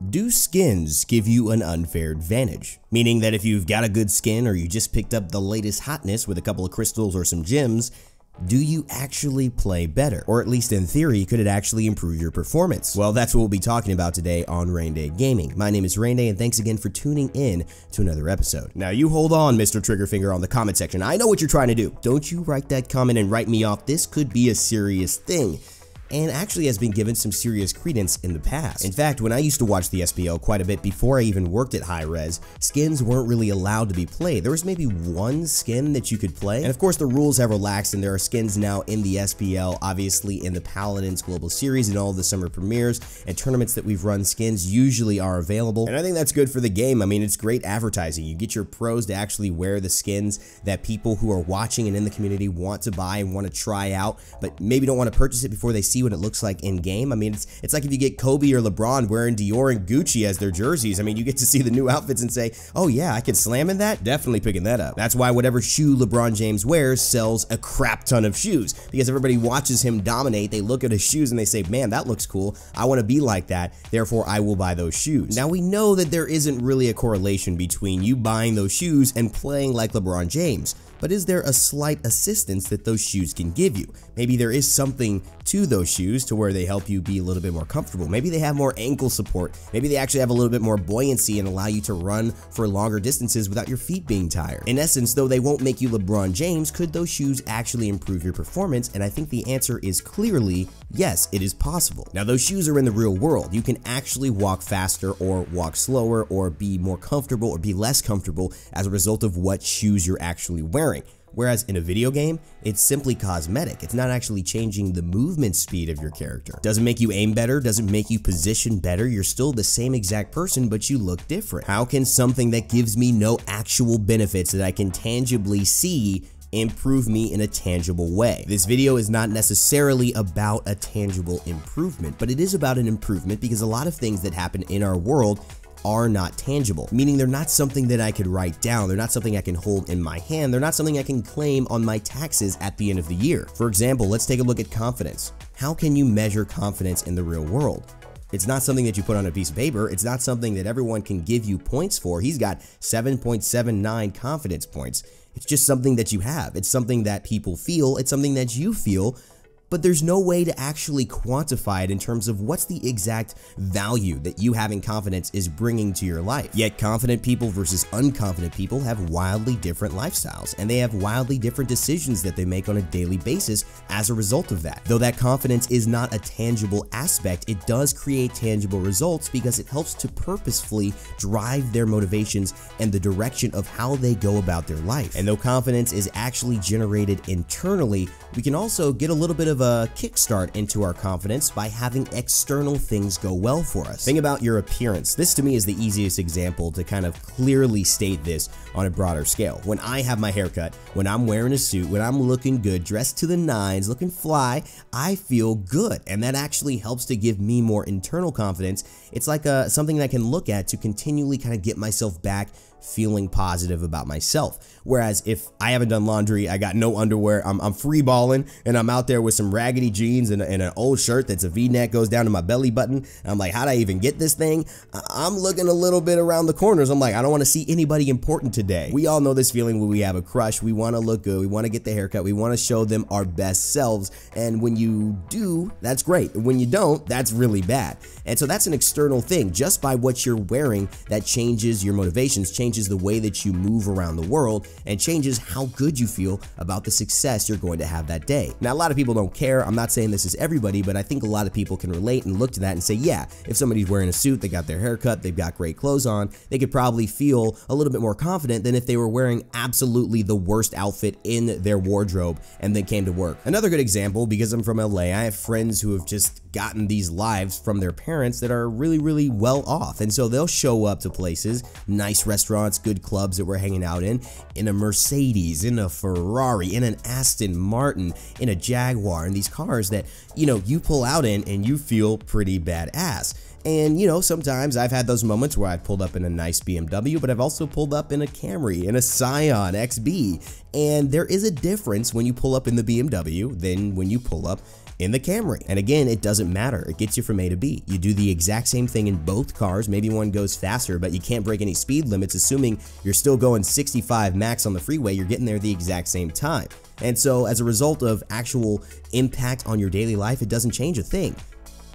Do skins give you an unfair advantage? Meaning that if you've got a good skin or you just picked up the latest hotness with a couple of crystals or some gems, do you actually play better? Or at least in theory, could it actually improve your performance? Well, that's what we'll be talking about today on Raynday Gaming. My name is Raynday, and thanks again for tuning in to another episode. Now you hold on, Mr. Triggerfinger, on the comment section. I know what you're trying to do. Don't you write that comment and write me off. This could be a serious thing, and actually has been given some serious credence in the past. In fact, when I used to watch the SPL quite a bit before I even worked at High Res, skins weren't really allowed to be played. There was maybe one skin that you could play, and of course the rules have relaxed and there are skins now in the SPL, obviously in the Paladins Global Series and all of the summer premieres and tournaments that we've run. Skins usually are available, and I think that's good for the game. I mean, it's great advertising. You get your pros to actually wear the skins that people who are watching and in the community want to buy and want to try out, but maybe don't want to purchase it before they see what it looks like in game. I mean, it's like if you get Kobe or LeBron wearing Dior and Gucci as their jerseys. I mean, you get to see the new outfits and say, oh yeah, I can slam in that. Definitely picking that up. That's why whatever shoe LeBron James wears sells a crap ton of shoes, because everybody watches him dominate. They look at his shoes and they say, man, that looks cool. I want to be like that. Therefore, I will buy those shoes. Now, we know that there isn't really a correlation between you buying those shoes and playing like LeBron James. But is there a slight assistance that those shoes can give you? Maybe there is something to those shoes to where they help you be a little bit more comfortable. Maybe they have more ankle support. Maybe they actually have a little bit more buoyancy and allow you to run for longer distances without your feet being tired. In essence, though they won't make you LeBron James, could those shoes actually improve your performance? And I think the answer is clearly yes, it is possible. Now, those shoes are in the real world. You can actually walk faster or walk slower or be more comfortable or be less comfortable as a result of what shoes you're actually wearing. Whereas in a video game, it's simply cosmetic. It's not actually changing the movement speed of your character. Doesn't make you aim better, doesn't make you position better. You're still the same exact person, but you look different. How can something that gives me no actual benefits that I can tangibly see improve me in a tangible way? This video is not necessarily about a tangible improvement, but it is about an improvement because a lot of things that happen in our world are not tangible, meaning they're not something that I could write down. They're not something I can hold in my hand. They're not something I can claim on my taxes at the end of the year. For example, let's take a look at confidence. How can you measure confidence in the real world? It's not something that you put on a piece of paper. It's not something that everyone can give you points for. He's got 7.79 confidence points. It's just something that you have. It's something that people feel. It's something that you feel. But there's no way to actually quantify it in terms of what's the exact value that you having confidence is bringing to your life. Yet confident people versus unconfident people have wildly different lifestyles, and they have wildly different decisions that they make on a daily basis as a result of that. Though that confidence is not a tangible aspect, it does create tangible results because it helps to purposefully drive their motivations and the direction of how they go about their life. And though confidence is actually generated internally, we can also get a little bit of a kickstart into our confidence by having external things go well for us. Think about your appearance. This to me is the easiest example to kind of clearly state this on a broader scale. When I have my haircut, when I'm wearing a suit, when I'm looking good, dressed to the nines, looking fly, I feel good, and that actually helps to give me more internal confidence. It's like something that I can look at to continually kind of get myself back feeling positive about myself. Whereas if I haven't done laundry, I got no underwear, I'm free balling, and I'm out there with some raggedy jeans and an old shirt that's a V-neck, goes down to my belly button, and I'm like, how'd I even get this thing? I'm looking a little bit around the corners. I'm like, I don't want to see anybody important today. We all know this feeling when we have a crush. We want to look good, we want to get the haircut, we want to show them our best selves, and when you do, that's great. When you don't, that's really bad. And so that's an external thing. Just by what you're wearing, that changes your motivations, changes the way that you move around the world, and changes how good you feel about the success you're going to have that day. Now, a lot of people don't care. I'm not saying this is everybody, but I think a lot of people can relate and look to that and say, yeah, if somebody's wearing a suit, they got their hair cut, they've got great clothes on, they could probably feel a little bit more confident than if they were wearing absolutely the worst outfit in their wardrobe and then came to work. Another good example, because I'm from LA, I have friends who have just gotten these lives from their parents that are really, really well off. And so they'll show up to places, nice restaurants, good clubs that we're hanging out in a Mercedes, in a Ferrari, in an Aston Martin, in a Jaguar, in these cars that, you know, you pull out in and you feel pretty badass. And, you know, sometimes I've had those moments where I've pulled up in a nice BMW, but I've also pulled up in a Camry, in a Scion XB. And there is a difference when you pull up in the BMW than when you pull up in the Camry. And again, it doesn't matter. It gets you from A to B. You do the exact same thing in both cars. Maybe one goes faster, but you can't break any speed limits, assuming you're still going 65 max on the freeway. You're getting there the exact same time. And so as a result of actual impact on your daily life, it doesn't change a thing.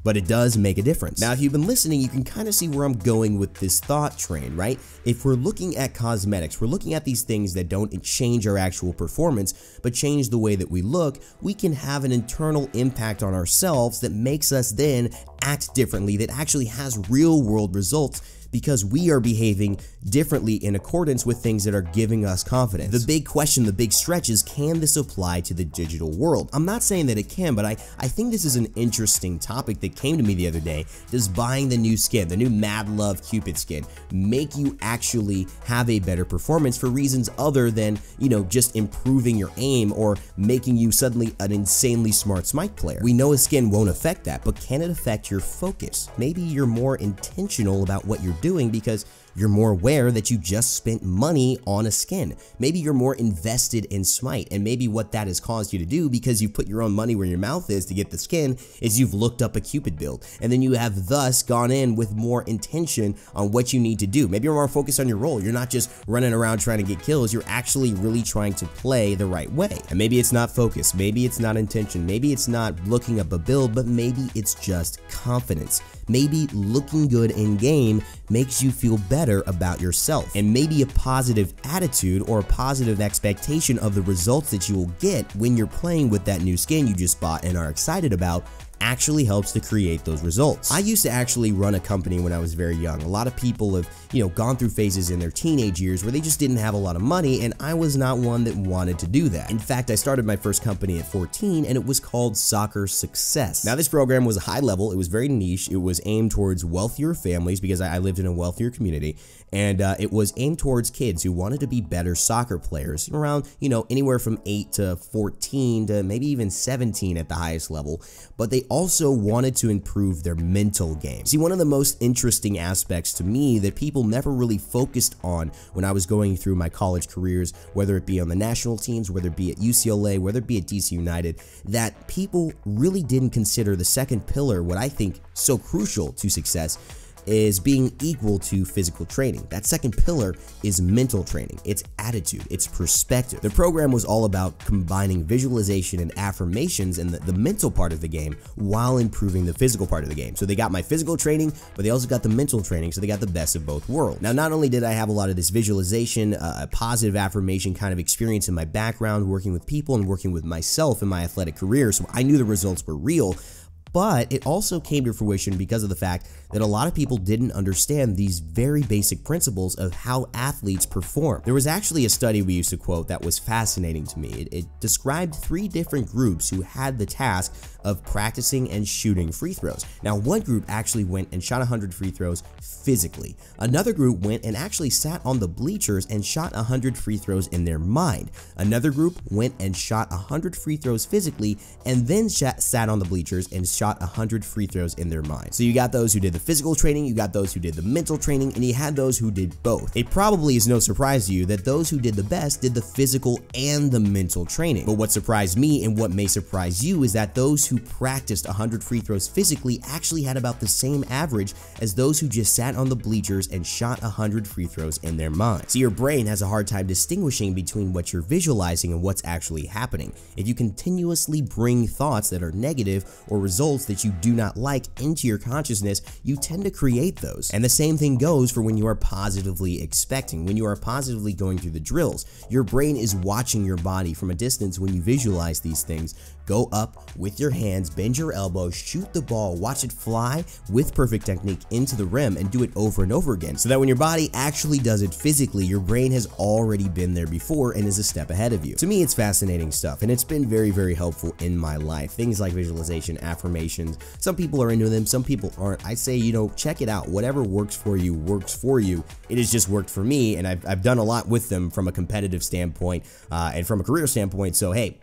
But it does make a difference. Now, if you've been listening, you can kind of see where I'm going with this thought train, right? If we're looking at cosmetics, we're looking at these things that don't change our actual performance, but change the way that we look, we can have an internal impact on ourselves that makes us then act differently, that actually has real world results, because we are behaving differently in accordance with things that are giving us confidence. The big question, the big stretch is, can this apply to the digital world? I'm not saying that it can, but I think this is an interesting topic that came to me the other day. Does buying the new skin, the new Mad Love Cupid skin, make you actually have a better performance for reasons other than, you know, just improving your aim or making you suddenly an insanely smart Smite player? We know a skin won't affect that, but can it affect your focus? Maybe you're more intentional about what you're doing because you're more aware that you just spent money on a skin. Maybe you're more invested in Smite, and maybe what that has caused you to do, because you put your own money where your mouth is to get the skin, is you've looked up a Cupid build, and then you have thus gone in with more intention on what you need to do. Maybe you're more focused on your role. You're not just running around trying to get kills. You're actually really trying to play the right way. And maybe it's not focus, maybe it's not intention, maybe it's not looking up a build, but maybe it's just confidence. Maybe looking good in game makes you feel better about yourself, and maybe a positive attitude or a positive expectation of the results that you will get when you're playing with that new skin you just bought and are excited about actually helps to create those results. I used to actually run a company when I was very young. A lot of people have, you know, gone through phases in their teenage years where they just didn't have a lot of money, and I was not one that wanted to do that. In fact, I started my first company at 14, and it was called Soccer Success. Now, this program was high level. It was very niche. It was aimed towards wealthier families because I lived in a wealthier community, and it was aimed towards kids who wanted to be better soccer players, around, you know, anywhere from 8 to 14 to maybe even 17 at the highest level, but they also wanted to improve their mental game. See, one of the most interesting aspects to me that people never really focused on when I was going through my college careers, whether it be on the national teams, whether it be at UCLA, whether it be at DC United, that people really didn't consider the second pillar, what I think so crucial to success, is being equal to physical training. That second pillar is mental training. It's attitude, it's perspective. The program was all about combining visualization and affirmations in the mental part of the game while improving the physical part of the game. So they got my physical training, but they also got the mental training, so they got the best of both worlds. Now, not only did I have a lot of this visualization, a positive affirmation kind of experience in my background, working with people and working with myself in my athletic career, so I knew the results were real, but it also came to fruition because of the fact that a lot of people didn't understand these very basic principles of how athletes perform. There was actually a study we used to quote that was fascinating to me. It described 3 different groups who had the task of practicing and shooting free throws. Now, one group actually went and shot 100 free throws physically. Another group went and actually sat on the bleachers and shot 100 free throws in their mind. Another group went and shot 100 free throws physically and then sat on the bleachers and shot 100 free throws in their mind. So you got those who did the physical training, you got those who did the mental training, and you had those who did both. It probably is no surprise to you that those who did the best did the physical and the mental training. But what surprised me, and what may surprise you, is that those who practiced 100 free throws physically actually had about the same average as those who just sat on the bleachers and shot 100 free throws in their mind. So your brain has a hard time distinguishing between what you're visualizing and what's actually happening. If you continuously bring thoughts that are negative or results that you do not like into your consciousness, you tend to create those. And the same thing goes for when you are positively expecting, when you are positively going through the drills. Your brain is watching your body from a distance when you visualize these things. Go up with your hands, bend your elbows, shoot the ball, watch it fly with perfect technique into the rim, and do it over and over again, so that when your body actually does it physically, your brain has already been there before and is a step ahead of you. To me, it's fascinating stuff, and it's been very, very helpful in my life. Things like visualization, affirmations, some people are into them, some people aren't. I say, you know, check it out. Whatever works for you works for you. It has just worked for me, and I've done a lot with them from a competitive standpoint and from a career standpoint, so hey,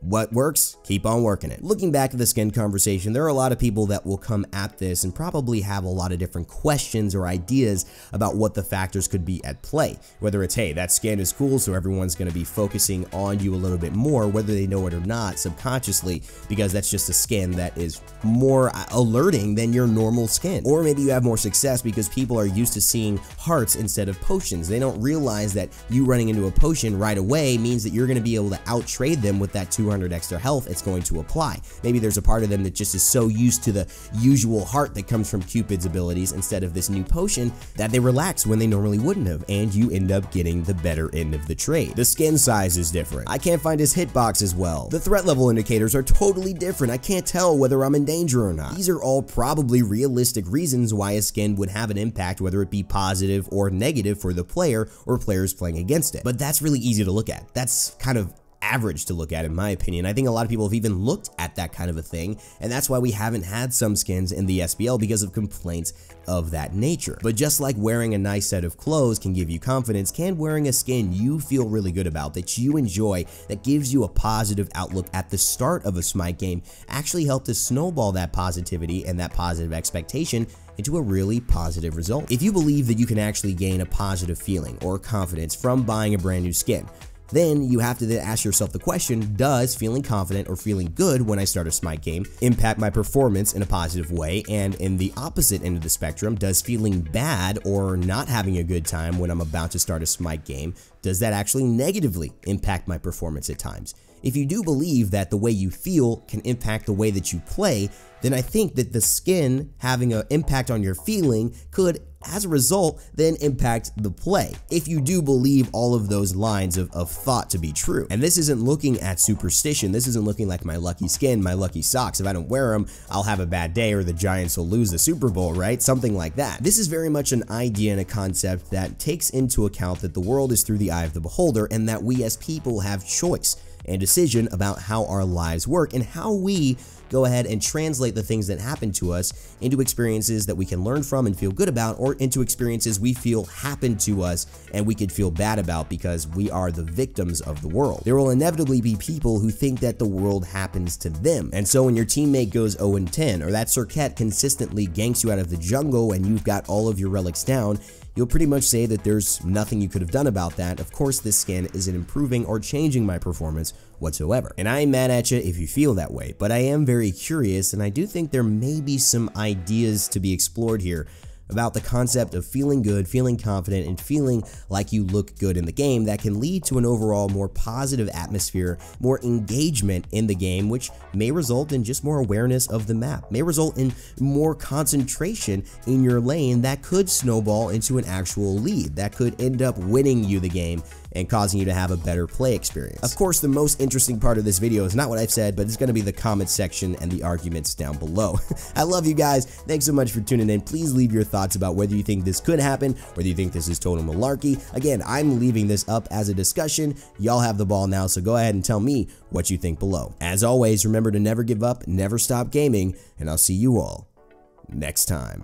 What works? Keep on working it. Looking back at the skin conversation, there are a lot of people that will come at this and probably have a lot of different questions or ideas about what the factors could be at play. Whether it's, hey, that skin is cool, so everyone's going to be focusing on you a little bit more, whether they know it or not, subconsciously, because that's just a skin that is more alerting than your normal skin. Or maybe you have more success because people are used to seeing hearts instead of potions. They don't realize that you running into a potion right away means that you're going to be able to outtrade them with that 200 extra health it's going to apply. Maybe there's a part of them that just is so used to the usual heart that comes from Cupid's abilities instead of this new potion that they relax when they normally wouldn't have, and you end up getting the better end of the trade. The skin size is different. I can't find his hitbox as well. The threat level indicators are totally different. I can't tell whether I'm in danger or not. These are all probably realistic reasons why a skin would have an impact, whether it be positive or negative for the player or players playing against it. But that's really easy to look at. That's kind of average to look at, in my opinion. I think a lot of people have even looked at that kind of a thing, and that's why we haven't had some skins in the SPL, because of complaints of that nature. But just like wearing a nice set of clothes can give you confidence, can wearing a skin you feel really good about, that you enjoy, that gives you a positive outlook at the start of a Smite game, actually help to snowball that positivity and that positive expectation into a really positive result. If you believe that you can actually gain a positive feeling or confidence from buying a brand new skin, then you have to then ask yourself the question, does feeling confident or feeling good when I start a Smite game impact my performance in a positive way? And in the opposite end of the spectrum, does feeling bad or not having a good time when I'm about to start a Smite game, does that actually negatively impact my performance at times? If you do believe that the way you feel can impact the way that you play, then I think that the skin having an impact on your feeling could, as a result, then impact the play, if you do believe all of those lines of thought to be true. And this isn't looking at superstition. This isn't looking like my lucky skin, my lucky socks. If I don't wear them, I'll have a bad day or the Giants will lose the Super Bowl, right? Something like that. This is very much an idea and a concept that takes into account that the world is through the eye of the beholder, and that we as people have choice and decision about how our lives work and how we go ahead and translate the things that happen to us into experiences that we can learn from and feel good about, or into experiences we feel happen to us and we could feel bad about because we are the victims of the world. There will inevitably be people who think that the world happens to them. And so when your teammate goes 0-10, or that Circuit consistently ganks you out of the jungle and you've got all of your relics down, you'll pretty much say that there's nothing you could have done about that. Of course, this skin isn't improving or changing my performance whatsoever. And I ain't mad at you if you feel that way, but I am very curious, and I do think there may be some ideas to be explored here about the concept of feeling good, feeling confident, and feeling like you look good in the game that can lead to an overall more positive atmosphere, more engagement in the game, which may result in just more awareness of the map, may result in more concentration in your lane that could snowball into an actual lead, that could end up winning you the game and causing you to have a better play experience. Of course, the most interesting part of this video is not what I've said, but it's going to be the comment section and the arguments down below. I love you guys. Thanks so much for tuning in. Please leave your thoughts about whether you think this could happen, whether you think this is total malarkey. Again, I'm leaving this up as a discussion. Y'all have the ball now, so go ahead and tell me what you think below. As always, remember to never give up, never stop gaming, and I'll see you all next time.